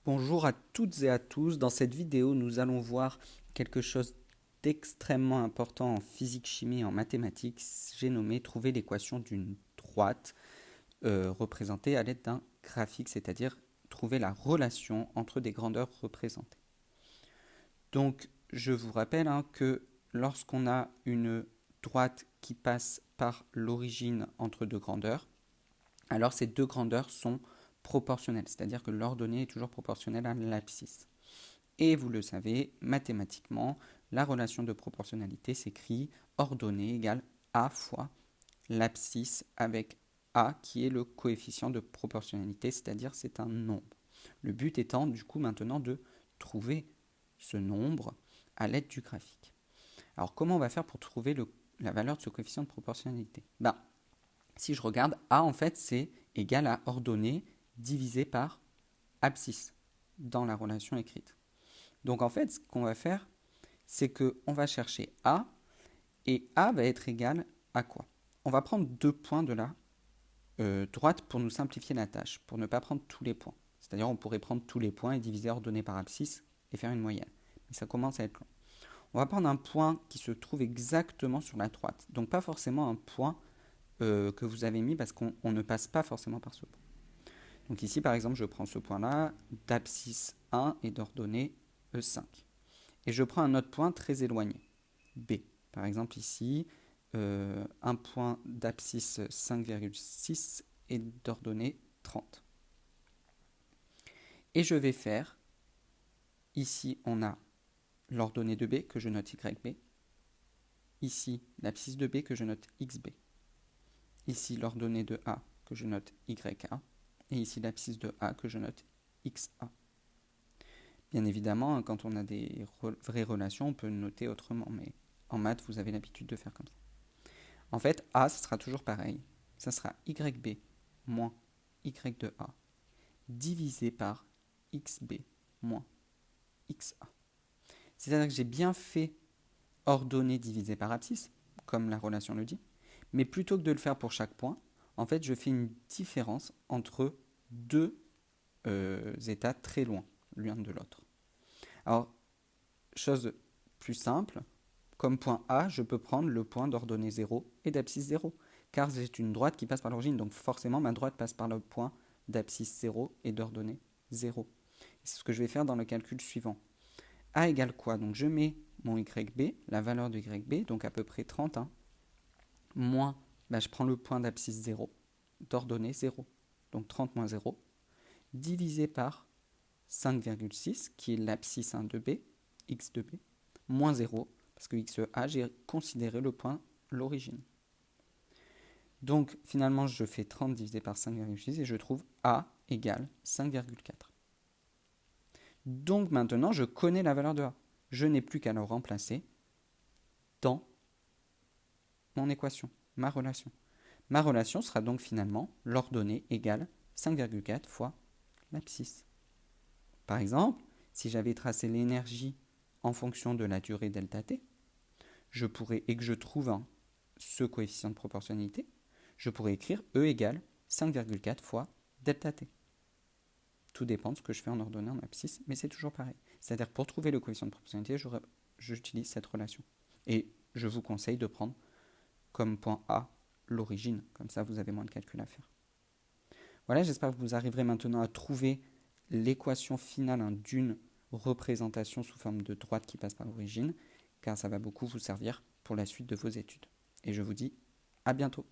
Bonjour à toutes et à tous. Dans cette vidéo, nous allons voir quelque chose d'extrêmement important en physique, chimie et en mathématiques. J'ai nommé trouver l'équation d'une droite représentée à l'aide d'un graphique, c'est-à-dire trouver la relation entre des grandeurs représentées. Donc, je vous rappelle que lorsqu'on a une droite qui passe par l'origine entre deux grandeurs, alors ces deux grandeurs sont proportionnelles, c'est-à-dire que l'ordonnée est toujours proportionnelle à l'abscisse. Et vous le savez, mathématiquement, la relation de proportionnalité s'écrit ordonnée égale A fois l'abscisse avec A qui est le coefficient de proportionnalité, c'est-à-dire c'est un nombre. Le but étant du coup maintenant de trouver ce nombre à l'aide du graphique. Alors comment on va faire pour trouver la valeur de ce coefficient de proportionnalité? Si je regarde, A en fait c'est égal à ordonnée divisé par abscisse dans la relation écrite. Donc en fait, ce qu'on va faire, c'est qu'on va chercher A, et A va être égal à quoi? On va prendre deux points de la droite pour nous simplifier la tâche, pour ne pas prendre tous les points. C'est-à-dire on pourrait prendre tous les points et diviser ordonnée par abscisse et faire une moyenne. Mais ça commence à être long. On va prendre un point qui se trouve exactement sur la droite. Donc pas forcément un point que vous avez mis parce qu'on ne passe pas forcément par ce point. Donc ici par exemple je prends ce point-là d'abscisse 1 et d'ordonnée E5. Et je prends un autre point très éloigné, B. Par exemple ici, un point d'abscisse 5,6 et d'ordonnée 30. Et je vais faire, ici on a l'ordonnée de B que je note YB, ici l'abscisse de B que je note XB, ici l'ordonnée de A que je note YA, et ici l'abscisse de A que je note XA. Bien évidemment, quand on a des vraies relations, on peut noter autrement, mais en maths, vous avez l'habitude de faire comme ça. En fait, A, ce sera toujours pareil. Ça sera YB moins Y de A divisé par XB moins XA. C'est-à-dire que j'ai bien fait ordonnée divisée par abscisse, comme la relation le dit, mais plutôt que de le faire pour chaque point, en fait, je fais une différence entre deux états très loin l'un de l'autre. Alors, chose plus simple, comme point A, je peux prendre le point d'ordonnée 0 et d'abscisse 0, car c'est une droite qui passe par l'origine, donc forcément ma droite passe par le point d'abscisse 0 et d'ordonnée 0. C'est ce que je vais faire dans le calcul suivant. A égale quoi? Donc je mets mon YB, la valeur de YB, donc à peu près 30, moins, je prends le point d'abscisse 0, d'ordonnée 0, donc 30 moins 0, divisé par 5,6, qui est l'abscisse de B, x de B, moins 0, parce que XA, j'ai considéré le point l'origine. Donc finalement, je fais 30 divisé par 5,6 et je trouve A égale 5,4. Donc maintenant, je connais la valeur de A. Je n'ai plus qu'à le remplacer dans mon équation, ma relation. Ma relation sera donc finalement l'ordonnée égale 5,4 fois l'abscisse. Par exemple, si j'avais tracé l'énergie en fonction de la durée delta t, je pourrais, et que je trouve ce coefficient de proportionnalité, je pourrais écrire E égale 5,4 fois delta t. Tout dépend de ce que je fais en ordonnée en abscisse, mais c'est toujours pareil. C'est-à-dire que pour trouver le coefficient de proportionnalité, j'utilise cette relation. Et je vous conseille de prendre comme point A l'origine, comme ça vous avez moins de calculs à faire. Voilà, j'espère que vous arriverez maintenant à trouver l'équation finale d'une représentation sous forme de droite qui passe par l'origine, car ça va beaucoup vous servir pour la suite de vos études. Et je vous dis à bientôt.